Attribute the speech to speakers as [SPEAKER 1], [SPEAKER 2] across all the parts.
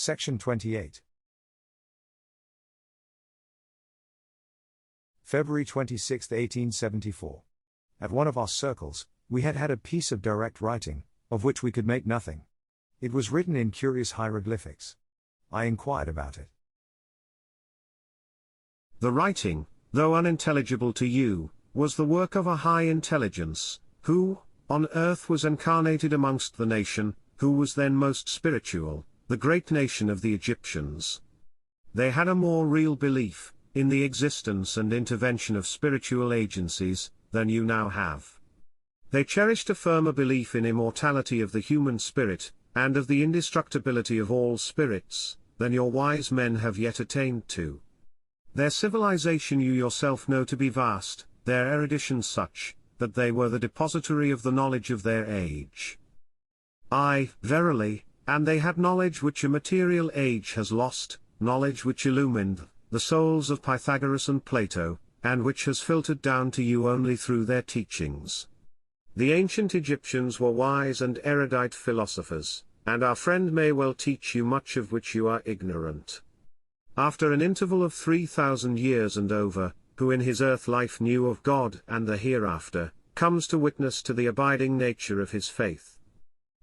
[SPEAKER 1] Section 28. February 26, 1874. At one of our circles, we had had a piece of direct writing, of which we could make nothing. It was written in curious hieroglyphics. I inquired about it.
[SPEAKER 2] The writing, though unintelligible to you, was the work of a high intelligence, who, on earth was incarnated amongst the nation, who was then most spiritual, the great nation of the Egyptians. They had a more real belief in the existence and intervention of spiritual agencies than you now have. They cherished a firmer belief in immortality of the human spirit, and of the indestructibility of all spirits, than your wise men have yet attained to. Their civilization you yourself know to be vast, their erudition such, that they were the depository of the knowledge of their age. Aye, verily, and they had knowledge which a material age has lost, knowledge which illumined the souls of Pythagoras and Plato, and which has filtered down to you only through their teachings. The ancient Egyptians were wise and erudite philosophers, and our friend may well teach you much of which you are ignorant. After an interval of 3,000 years and over, who in his earth life knew of God and the hereafter, comes to witness to the abiding nature of his faith.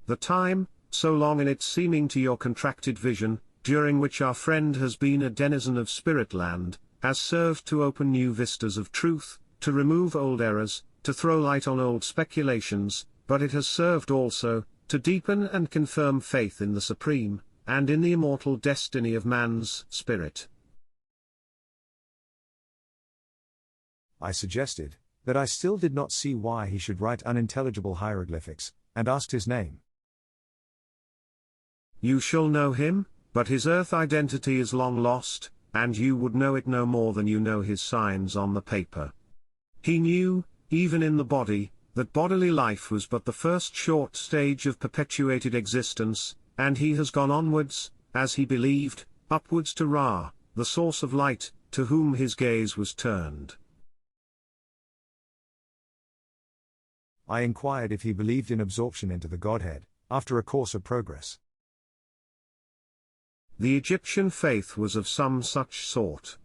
[SPEAKER 2] The time, so long in its seeming to your contracted vision, during which our friend has been a denizen of spirit land, has served to open new vistas of truth, to remove old errors, to throw light on old speculations, but it has served also to deepen and confirm faith in the supreme, and in the immortal destiny of man's spirit.
[SPEAKER 1] I suggested that I still did not see why he should write unintelligible hieroglyphics, and asked his name.
[SPEAKER 2] You shall know him, but his earth identity is long lost, and you would know it no more than you know his signs on the paper. He knew, even in the body, that bodily life was but the first short stage of perpetuated existence, and he has gone onwards, as he believed, upwards to Ra, the source of light, to whom his gaze was turned.
[SPEAKER 1] I inquired if he believed in absorption into the Godhead, after a course of progress.
[SPEAKER 2] The Egyptian faith was of some such sort.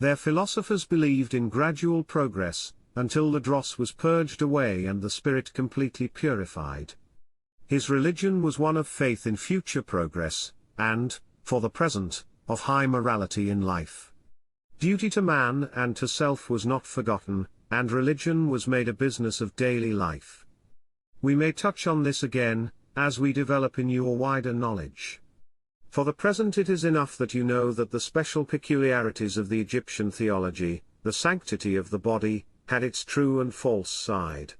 [SPEAKER 2] Their philosophers believed in gradual progress, until the dross was purged away and the spirit completely purified. His religion was one of faith in future progress, and, for the present, of high morality in life. Duty to man and to self was not forgotten, and religion was made a business of daily life. We may touch on this again, as we develop in you a wider knowledge. For the present it is enough that you know that the special peculiarities of the Egyptian theology, the sanctity of the body, had its true and false side.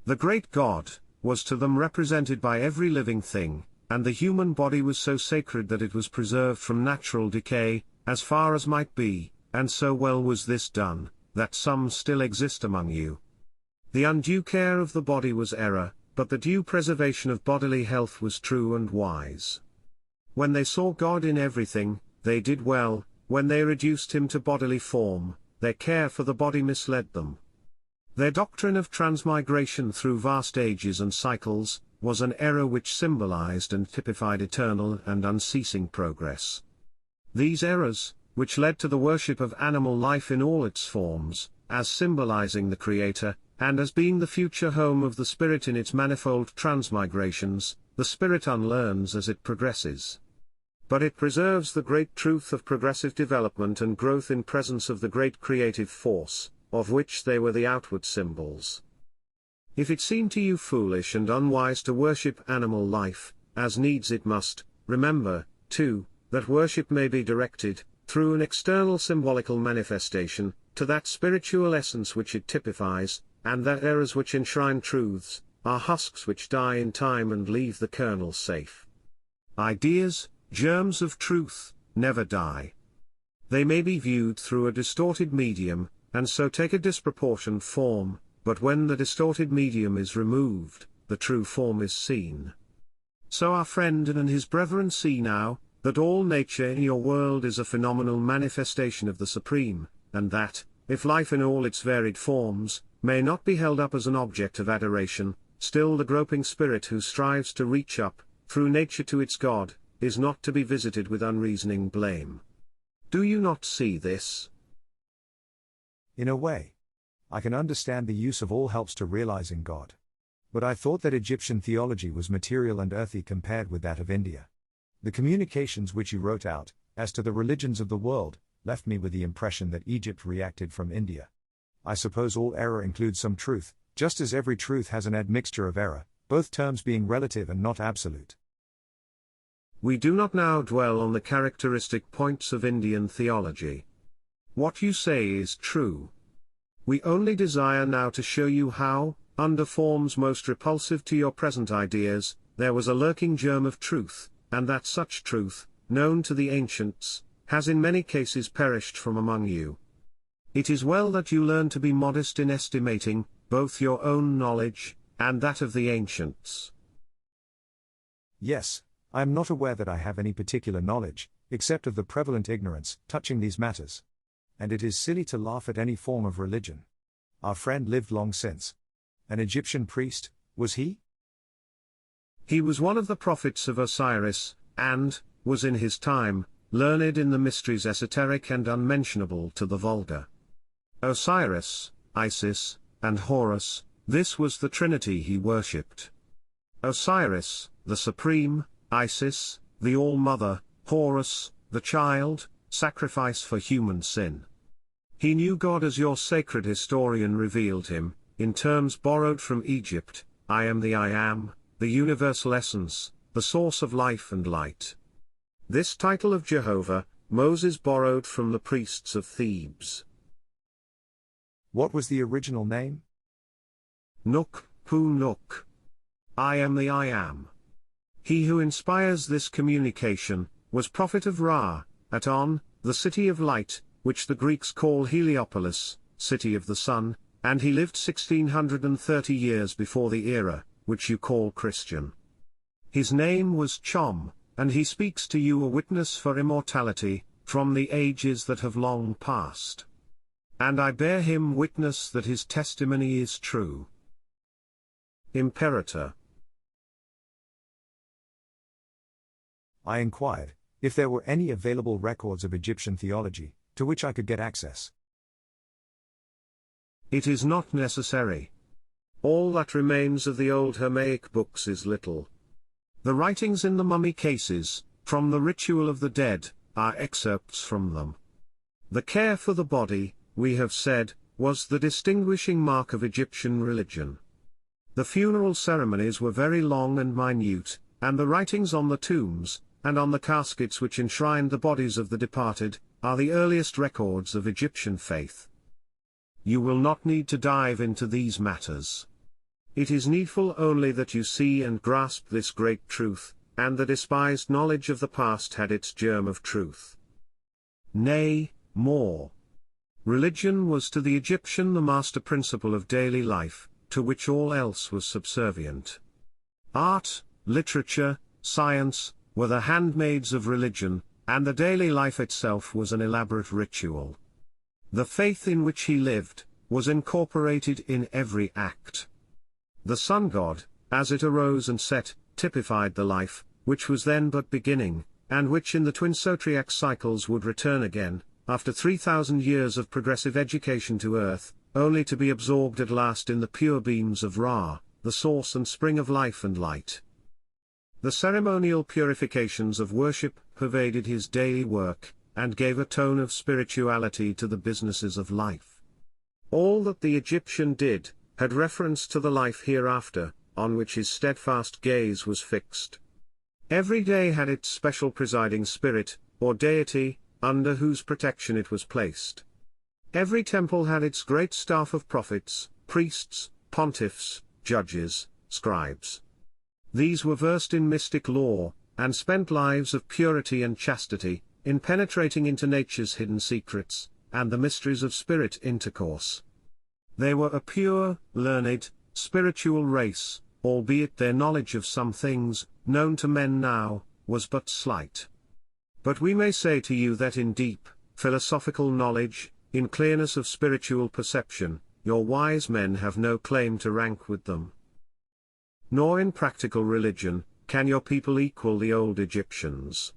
[SPEAKER 2] The great God was to them represented by every living thing, and the human body was so sacred that it was preserved from natural decay, as far as might be, and so well was this done, that some still exist among you. The undue care of the body was error, but the due preservation of bodily health was true and wise. When they saw God in everything, they did well; when they reduced him to bodily form, their care for the body misled them. Their doctrine of transmigration through vast ages and cycles was an error which symbolized and typified eternal and unceasing progress. These errors, which led to the worship of animal life in all its forms, as symbolizing the Creator, and as being the future home of the spirit in its manifold transmigrations, the spirit unlearns as it progresses. But it preserves the great truth of progressive development and growth in presence of the great creative force, of which they were the outward symbols. If it seem to you foolish and unwise to worship animal life, as needs it must, remember, too, that worship may be directed, through an external symbolical manifestation, to that spiritual essence which it typifies, and that errors which enshrine truths, are husks which die in time and leave the kernel safe. Ideas, germs of truth, never die. They may be viewed through a distorted medium, and so take a disproportioned form, but when the distorted medium is removed, the true form is seen. So our friend and his brethren see now, that all nature in your world is a phenomenal manifestation of the Supreme, and that, if life in all its varied forms, may not be held up as an object of adoration, still the groping spirit who strives to reach up, through nature to its God, is not to be visited with unreasoning blame. Do you not see this?
[SPEAKER 1] In a way. I can understand the use of all helps to realizing God. But I thought that Egyptian theology was material and earthy compared with that of India. The communications which you wrote out, as to the religions of the world, left me with the impression that Egypt reacted from India. I suppose all error includes some truth, just as every truth has an admixture of error, both terms being relative and not absolute.
[SPEAKER 2] We do not now dwell on the characteristic points of Indian theology. What you say is true. We only desire now to show you how, under forms most repulsive to your present ideas, there was a lurking germ of truth, and that such truth, known to the ancients, has in many cases perished from among you. It is well that you learn to be modest in estimating, both your own knowledge, and that of the ancients.
[SPEAKER 1] Yes, I am not aware that I have any particular knowledge, except of the prevalent ignorance, touching these matters. And it is silly to laugh at any form of religion. Our friend lived long since. An Egyptian priest, was he?
[SPEAKER 2] He was one of the prophets of Osiris, and, was in his time, learned in the mysteries esoteric and unmentionable to the vulgar. Osiris, Isis, and Horus, this was the Trinity he worshipped. Osiris, the Supreme, Isis, the All-Mother, Horus, the Child, sacrifice for human sin. He knew God as your sacred historian revealed him, in terms borrowed from Egypt. I am the I Am, the universal essence, the source of life and light. This title of Jehovah, Moses borrowed from the priests of Thebes.
[SPEAKER 1] What was the original name?
[SPEAKER 2] Nuk, Pu Nuk. I am the I Am. He who inspires this communication, was prophet of Ra, at On, the city of light, which the Greeks call Heliopolis, city of the sun, and he lived 1630 years before the era, which you call Christian. His name was Chom, and he speaks to you a witness for immortality, from the ages that have long passed. And I bear him witness that his testimony is true. Imperator.
[SPEAKER 1] I inquired if there were any available records of Egyptian theology, to which I could get access.
[SPEAKER 2] It is not necessary. All that remains of the old Hermaic books is little. The writings in the mummy cases, from the ritual of the dead, are excerpts from them. The care for the body, we have said, was the distinguishing mark of Egyptian religion. The funeral ceremonies were very long and minute, and the writings on the tombs, and on the caskets which enshrined the bodies of the departed, are the earliest records of Egyptian faith. You will not need to dive into these matters. It is needful only that you see and grasp this great truth, and the despised knowledge of the past had its germ of truth. Nay, more. Religion was to the Egyptian the master principle of daily life, to which all else was subservient. Art, literature, science, were the handmaids of religion, and the daily life itself was an elaborate ritual. The faith in which he lived, was incorporated in every act. The sun god, as it arose and set, typified the life, which was then but beginning, and which in the twin zodiac cycles would return again, after 3,000 years of progressive education to earth, only to be absorbed at last in the pure beams of Ra, the source and spring of life and light. The ceremonial purifications of worship pervaded his daily work, and gave a tone of spirituality to the businesses of life. All that the Egyptian did, had reference to the life hereafter, on which his steadfast gaze was fixed. Every day had its special presiding spirit, or deity, under whose protection it was placed. Every temple had its great staff of prophets, priests, pontiffs, judges, scribes. These were versed in mystic lore, and spent lives of purity and chastity, in penetrating into nature's hidden secrets, and the mysteries of spirit intercourse. They were a pure, learned, spiritual race, albeit their knowledge of some things, known to men now, was but slight. But we may say to you that in deep, philosophical knowledge, in clearness of spiritual perception, your wise men have no claim to rank with them. Nor in practical religion, can your people equal the old Egyptians?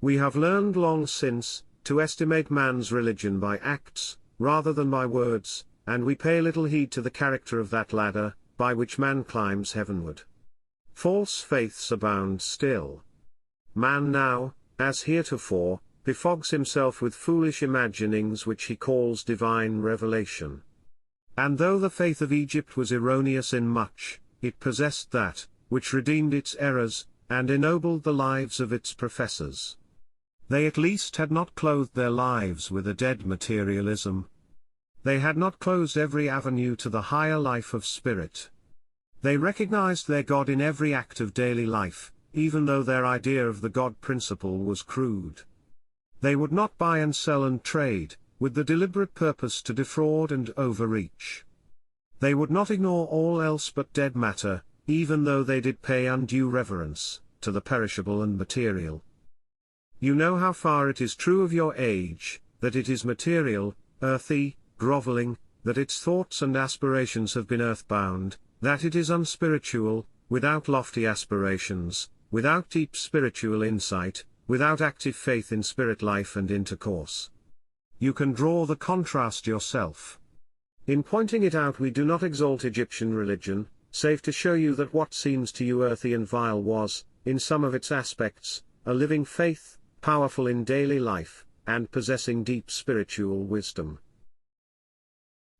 [SPEAKER 2] We have learned long since, to estimate man's religion by acts, rather than by words, and we pay little heed to the character of that ladder, by which man climbs heavenward. False faiths abound still. Man now, as heretofore, befogs himself with foolish imaginings which he calls divine revelation. And though the faith of Egypt was erroneous in much, it possessed that, which redeemed its errors, and ennobled the lives of its professors. They at least had not clothed their lives with a dead materialism. They had not closed every avenue to the higher life of spirit. They recognized their God in every act of daily life, even though their idea of the God principle was crude. They would not buy and sell and trade, with the deliberate purpose to defraud and overreach. They would not ignore all else but dead matter, even though they did pay undue reverence to the perishable and material. You know how far it is true of your age, that it is material, earthy, groveling, that its thoughts and aspirations have been earthbound, that it is unspiritual, without lofty aspirations, without deep spiritual insight, without active faith in spirit life and intercourse. You can draw the contrast yourself. In pointing it out, we do not exalt Egyptian religion, save to show you that what seems to you earthy and vile was, in some of its aspects, a living faith, powerful in daily life, and possessing deep spiritual wisdom.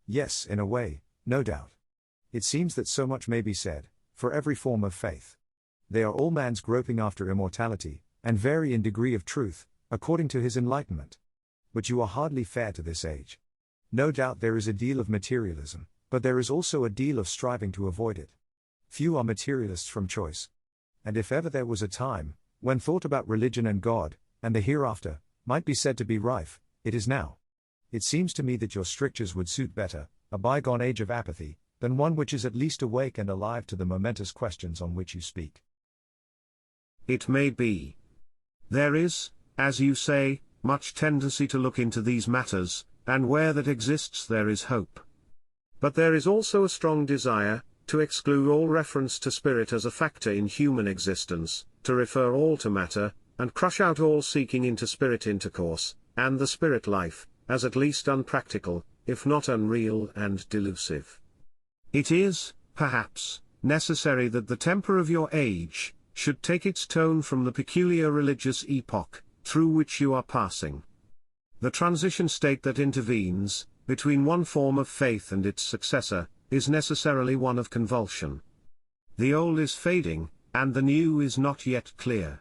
[SPEAKER 1] Yes, in a way, no doubt. It seems that so much may be said, for every form of faith. They are all man's groping after immortality, and vary in degree of truth, according to his enlightenment. But you are hardly fair to this age. No doubt there is a deal of materialism, but there is also a deal of striving to avoid it. Few are materialists from choice. And if ever there was a time, when thought about religion and God, and the hereafter, might be said to be rife, it is now. It seems to me that your strictures would suit better, a bygone age of apathy, than one which is at least awake and alive to the momentous questions on which you speak.
[SPEAKER 2] It may be. There is, as you say, much tendency to look into these matters, and where that exists there is hope. But there is also a strong desire, to exclude all reference to spirit as a factor in human existence, to refer all to matter, and crush out all seeking into spirit intercourse, and the spirit life, as at least unpractical, if not unreal and delusive. It is, perhaps, necessary that the temper of your age should take its tone from the peculiar religious epoch through which you are passing. The transition state that intervenes between one form of faith and its successor is necessarily one of convulsion. The old is fading, and the new is not yet clear.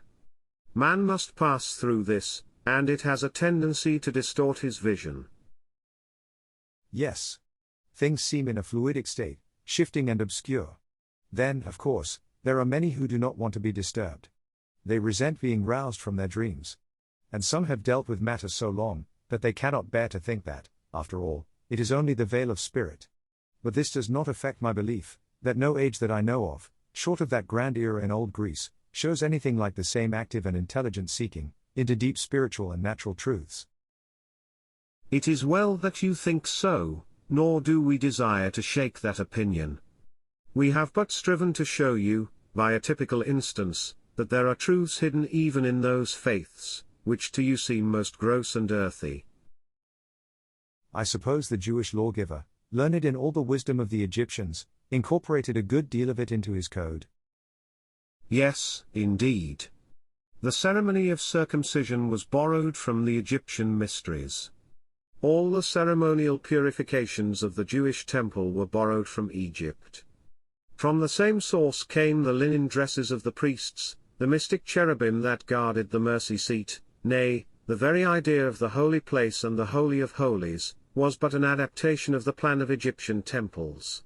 [SPEAKER 2] Man must pass through this, and it has a tendency to distort his vision.
[SPEAKER 1] Yes. Things seem in a fluidic state, shifting and obscure. Then, of course, there are many who do not want to be disturbed. They resent being roused from their dreams. And some have dealt with matter so long, that they cannot bear to think that, after all, it is only the veil of spirit. But this does not affect my belief, that no age that I know of, short of that grand era in old Greece, shows anything like the same active and intelligent seeking into deep spiritual and natural truths.
[SPEAKER 2] It is well that you think so, nor do we desire to shake that opinion. We have but striven to show you, by a typical instance, that there are truths hidden even in those faiths, which to you seem most gross and earthy.
[SPEAKER 1] I suppose the Jewish lawgiver, learned in all the wisdom of the Egyptians, incorporated a good deal of it into his code.
[SPEAKER 2] Yes, indeed. The ceremony of circumcision was borrowed from the Egyptian mysteries. All the ceremonial purifications of the Jewish temple were borrowed from Egypt. From the same source came the linen dresses of the priests, the mystic cherubim that guarded the mercy seat, nay, the very idea of the holy place and the Holy of Holies, was but an adaptation of the plan of Egyptian temples.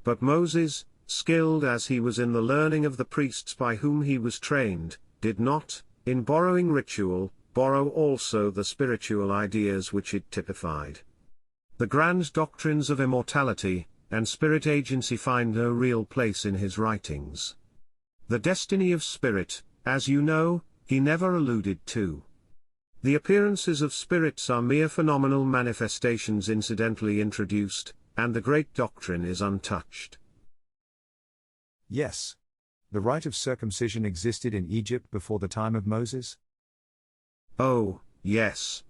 [SPEAKER 2] But Moses, skilled as he was in the learning of the priests by whom he was trained, did not, in borrowing ritual, borrow also the spiritual ideas which it typified. The grand doctrines of immortality and spirit agency find no real place in his writings. The destiny of spirit, as you know, he never alluded to. The appearances of spirits are mere phenomenal manifestations incidentally introduced, and the great doctrine is untouched.
[SPEAKER 1] Yes. The rite of circumcision existed in Egypt before the time of Moses?
[SPEAKER 2] Oh, yes.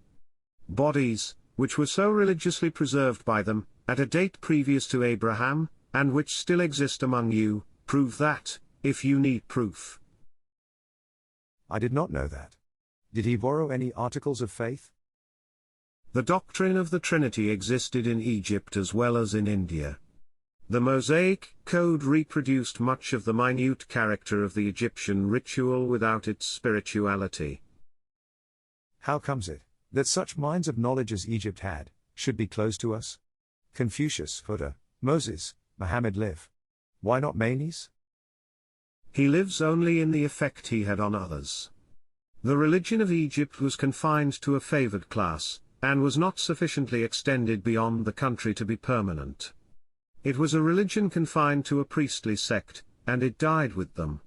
[SPEAKER 2] Bodies, which were so religiously preserved by them, at a date previous to Abraham, and which still exist among you, prove that, if you need proof.
[SPEAKER 1] I did not know that. Did he borrow any articles of faith?
[SPEAKER 2] The doctrine of the Trinity existed in Egypt as well as in India. The Mosaic Code reproduced much of the minute character of the Egyptian ritual without its spirituality.
[SPEAKER 1] How comes it that such minds of knowledge as Egypt had should be closed to us? Confucius, Buddha, Moses, Muhammad live. Why not Manes?
[SPEAKER 2] He lives only in the effect he had on others. The religion of Egypt was confined to a favored class, and was not sufficiently extended beyond the country to be permanent. It was a religion confined to a priestly sect, and it died with them.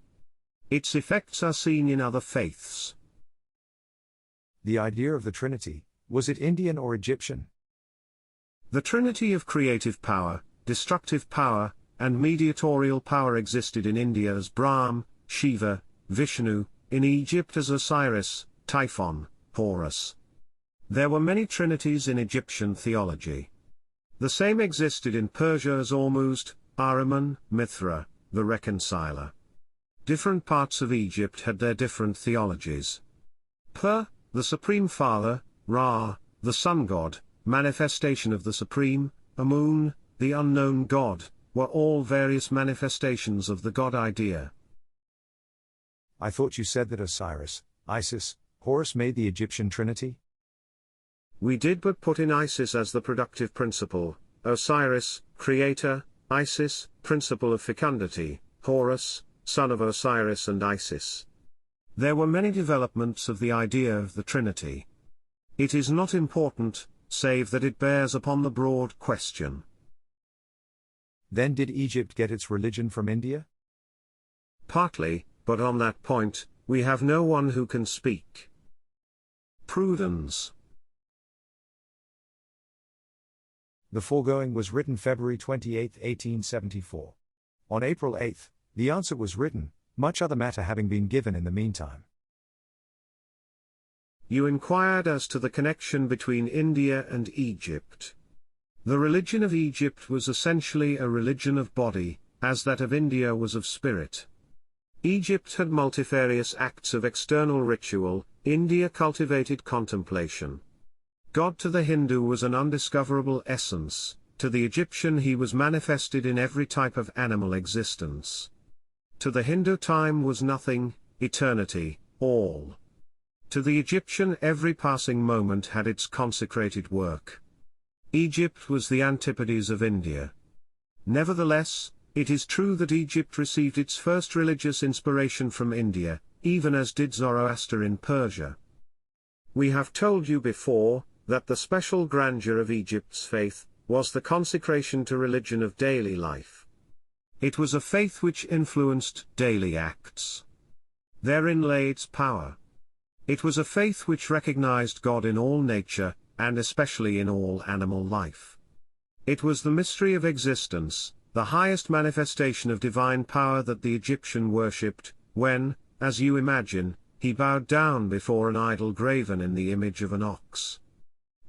[SPEAKER 2] Its effects are seen in other faiths.
[SPEAKER 1] The idea of the Trinity, was it Indian or Egyptian?
[SPEAKER 2] The Trinity of creative power, destructive power, and mediatorial power existed in India as Brahm, Shiva, Vishnu, in Egypt as Osiris, Typhon, Horus. There were many trinities in Egyptian theology. The same existed in Persia as Ormuzd, Ahriman, Mithra, the reconciler. Different parts of Egypt had their different theologies. Per, the Supreme Father, Ra, the Sun God, manifestation of the Supreme, Amun, the unknown God, were all various manifestations of the God idea.
[SPEAKER 1] I thought you said that Osiris, Isis, Horus made the Egyptian Trinity?
[SPEAKER 2] We did but put in Isis as the productive principle, Osiris, creator, Isis, principle of fecundity, Horus, son of Osiris and Isis. There were many developments of the idea of the Trinity. It is not important, save that it bears upon the broad question.
[SPEAKER 1] Then did Egypt get its religion from India?
[SPEAKER 2] Partly, but on that point, we have no one who can speak. Prudence.
[SPEAKER 1] The foregoing was written February 28, 1874. On April 8, the answer was written, much other matter having been given in the meantime.
[SPEAKER 2] You inquired as to the connection between India and Egypt. The religion of Egypt was essentially a religion of body, as that of India was of spirit. Egypt had multifarious acts of external ritual, India cultivated contemplation. God to the Hindu was an undiscoverable essence, to the Egyptian he was manifested in every type of animal existence. To the Hindu time was nothing, eternity, all. To the Egyptian every passing moment had its consecrated work. Egypt was the antipodes of India. Nevertheless, it is true that Egypt received its first religious inspiration from India, even as did Zoroaster in Persia. We have told you before, that the special grandeur of Egypt's faith, was the consecration to religion of daily life. It was a faith which influenced daily acts. Therein lay its power. It was a faith which recognized God in all nature, and especially in all animal life. It was the mystery of existence, the highest manifestation of divine power that the Egyptian worshipped, when, as you imagine, he bowed down before an idol graven in the image of an ox.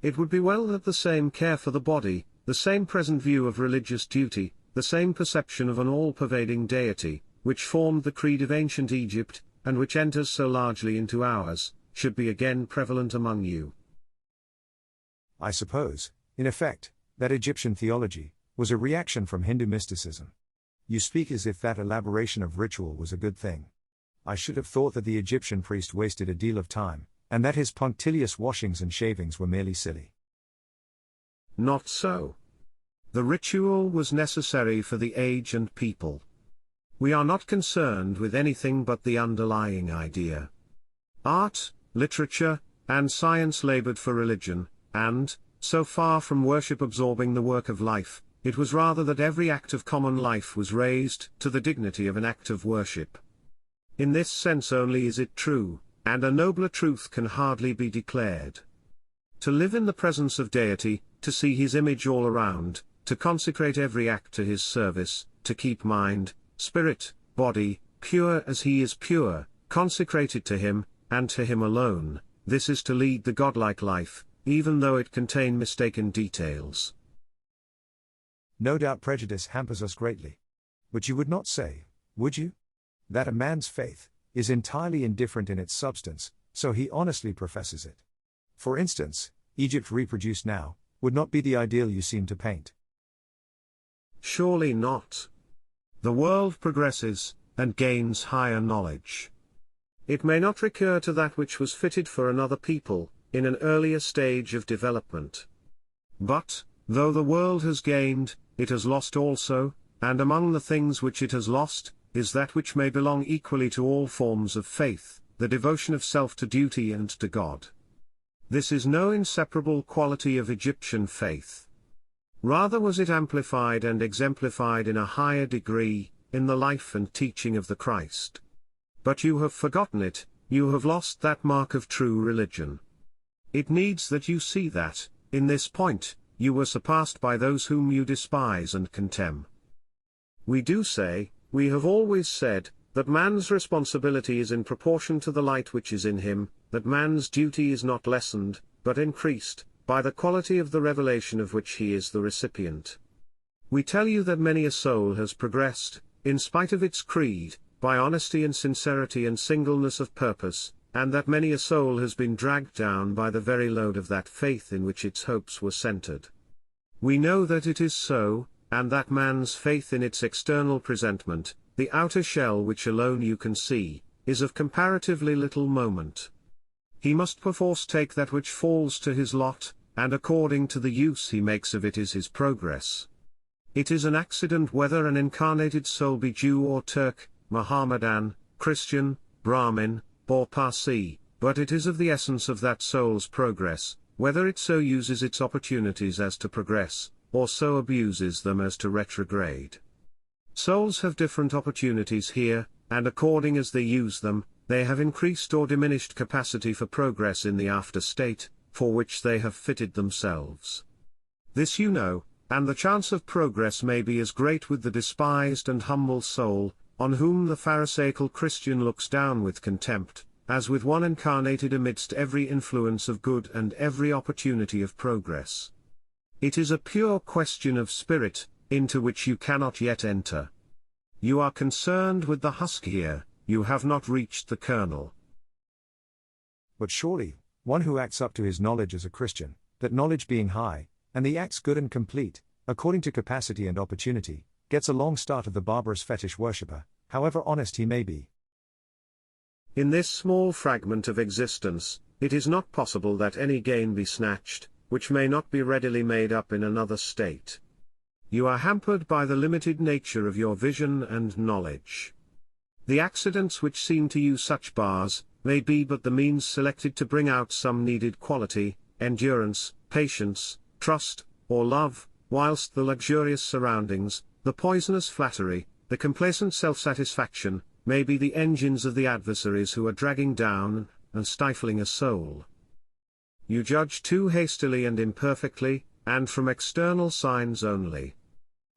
[SPEAKER 2] It would be well that the same care for the body, the same present view of religious duty, the same perception of an all-pervading deity, which formed the creed of ancient Egypt, and which enters so largely into ours, should be again prevalent among you.
[SPEAKER 1] I suppose, in effect, that Egyptian theology was a reaction from Hindu mysticism. You speak as if that elaboration of ritual was a good thing. I should have thought that the Egyptian priest wasted a deal of time, and that his punctilious washings and shavings were merely silly.
[SPEAKER 2] Not so. The ritual was necessary for the age and people. We are not concerned with anything but the underlying idea. Art, literature, and science labored for religion, and, so far from worship absorbing the work of life, it was rather that every act of common life was raised to the dignity of an act of worship. In this sense only is it true, and a nobler truth can hardly be declared. To live in the presence of deity, to see his image all around, to consecrate every act to his service, to keep mind, spirit, body, pure as he is pure, consecrated to him, and to him alone. This is to lead the godlike life, even though it contain mistaken details.
[SPEAKER 1] No doubt prejudice hampers us greatly. But you would not say, would you, that a man's faith is entirely indifferent in its substance, so he honestly professes it. For instance, Egypt reproduced now, would not be the ideal you seem to paint.
[SPEAKER 2] Surely not. The world progresses, and gains higher knowledge. It may not recur to that which was fitted for another people, in an earlier stage of development. But, though the world has gained, it has lost also, and among the things which it has lost, is that which may belong equally to all forms of faith, the devotion of self to duty and to God. This is no inseparable quality of Egyptian faith. Rather was it amplified and exemplified in a higher degree, in the life and teaching of the Christ. But you have forgotten it, you have lost that mark of true religion. It needs that you see that, in this point, you were surpassed by those whom you despise and contemn. We do say, we have always said, that man's responsibility is in proportion to the light which is in him, that man's duty is not lessened, but increased, by the quality of the revelation of which he is the recipient. We tell you that many a soul has progressed, in spite of its creed, by honesty and sincerity and singleness of purpose, and that many a soul has been dragged down by the very load of that faith in which its hopes were centered. We know that it is so, and that man's faith in its external presentment, the outer shell which alone you can see, is of comparatively little moment. He must perforce take that which falls to his lot, and according to the use he makes of it is his progress. It is an accident whether an incarnated soul be Jew or Turk, Mohammedan, Christian, Brahmin, or Parsi, but it is of the essence of that soul's progress, whether it so uses its opportunities as to progress, or so abuses them as to retrograde. Souls have different opportunities here, and according as they use them, they have increased or diminished capacity for progress in the after state, for which they have fitted themselves. This you know, and the chance of progress may be as great with the despised and humble soul, on whom the Pharisaical Christian looks down with contempt, as with one incarnated amidst every influence of good and every opportunity of progress. It is a pure question of spirit, into which you cannot yet enter. You are concerned with the husk here, you have not reached the kernel.
[SPEAKER 1] But surely, one who acts up to his knowledge as a Christian, that knowledge being high, and the acts good and complete, according to capacity and opportunity, gets a long start of the barbarous fetish worshipper, however honest he may be.
[SPEAKER 2] In this small fragment of existence, it is not possible that any gain be snatched, which may not be readily made up in another state. You are hampered by the limited nature of your vision and knowledge. The accidents which seem to you such bars, may be but the means selected to bring out some needed quality, endurance, patience, trust, or love, whilst the luxurious surroundings, the poisonous flattery, the complacent self-satisfaction, may be the engines of the adversaries who are dragging down, and stifling a soul. You judge too hastily and imperfectly, and from external signs only.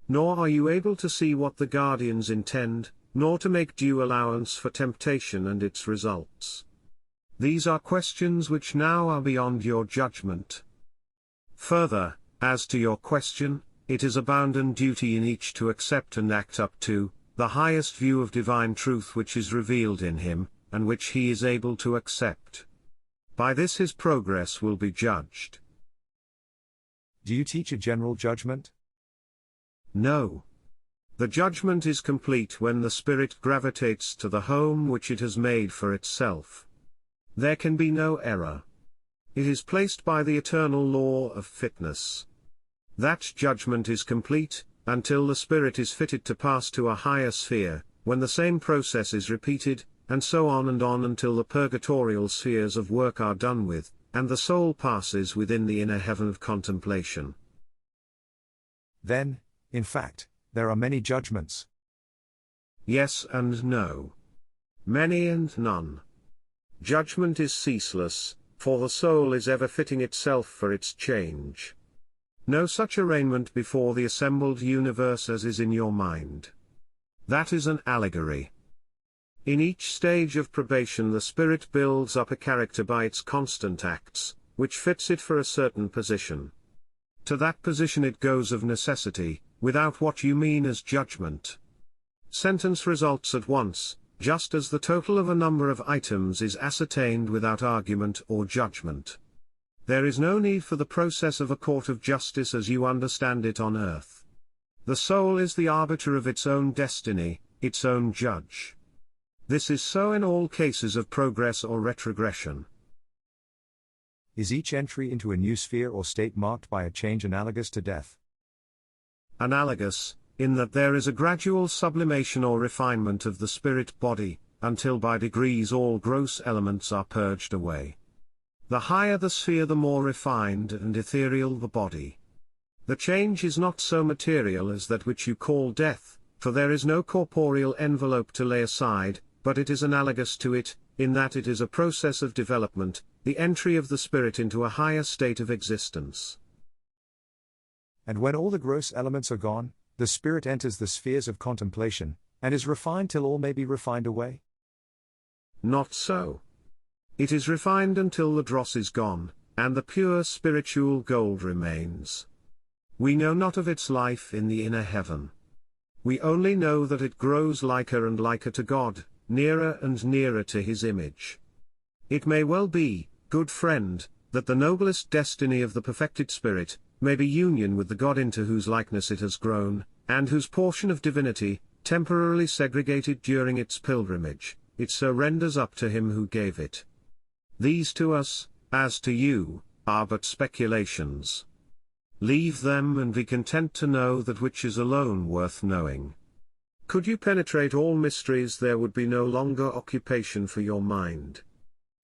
[SPEAKER 2] Nor are you able to see what the guardians intend, nor to make due allowance for temptation and its results. These are questions which now are beyond your judgment. Further, as to your question, it is a bounden duty in each to accept and act up to the highest view of divine truth which is revealed in him, and which he is able to accept. By this his progress will be judged.
[SPEAKER 1] Do you teach a general judgment?
[SPEAKER 2] No. The judgment is complete when the spirit gravitates to the home which it has made for itself. There can be no error. It is placed by the eternal law of fitness. That judgment is complete, until the spirit is fitted to pass to a higher sphere, when the same process is repeated, and so on until the purgatorial spheres of work are done with, and the soul passes within the inner heaven of contemplation.
[SPEAKER 1] Then, in fact, there are many judgments.
[SPEAKER 2] Yes and no. Many and none. Judgment is ceaseless, for the soul is ever fitting itself for its change. No such arraignment before the assembled universe as is in your mind. That is an allegory. In each stage of probation the spirit builds up a character by its constant acts, which fits it for a certain position. To that position it goes of necessity, without what you mean as judgment. Sentence results at once, just as the total of a number of items is ascertained without argument or judgment. There is no need for the process of a court of justice as you understand it on earth. The soul is the arbiter of its own destiny, its own judge. This is so in all cases of progress or retrogression.
[SPEAKER 1] Is each entry into a new sphere or state marked by a change analogous to death?
[SPEAKER 2] Analogous, in that there is a gradual sublimation or refinement of the spirit body, until by degrees all gross elements are purged away. The higher the sphere, the more refined and ethereal the body. The change is not so material as that which you call death, for there is no corporeal envelope to lay aside, but it is analogous to it, in that it is a process of development, the entry of the spirit into a higher state of existence.
[SPEAKER 1] And when all the gross elements are gone, the spirit enters the spheres of contemplation, and is refined till all may be refined away?
[SPEAKER 2] Not so. It is refined until the dross is gone, and the pure spiritual gold remains. We know not of its life in the inner heaven. We only know that it grows liker and liker to God, nearer and nearer to His image. It may well be, good friend, that the noblest destiny of the perfected spirit may be union with the God into whose likeness it has grown, and whose portion of divinity, temporarily segregated during its pilgrimage, it so renders up to Him who gave it. These to us, as to you, are but speculations. Leave them and be content to know that which is alone worth knowing. Could you penetrate all mysteries, there would be no longer occupation for your mind.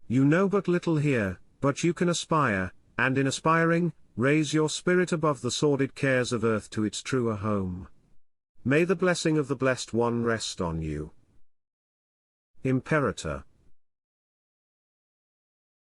[SPEAKER 2] You know but little here, but you can aspire, and in aspiring, raise your spirit above the sordid cares of earth to its truer home. May the blessing of the Blessed One rest on you. Imperator.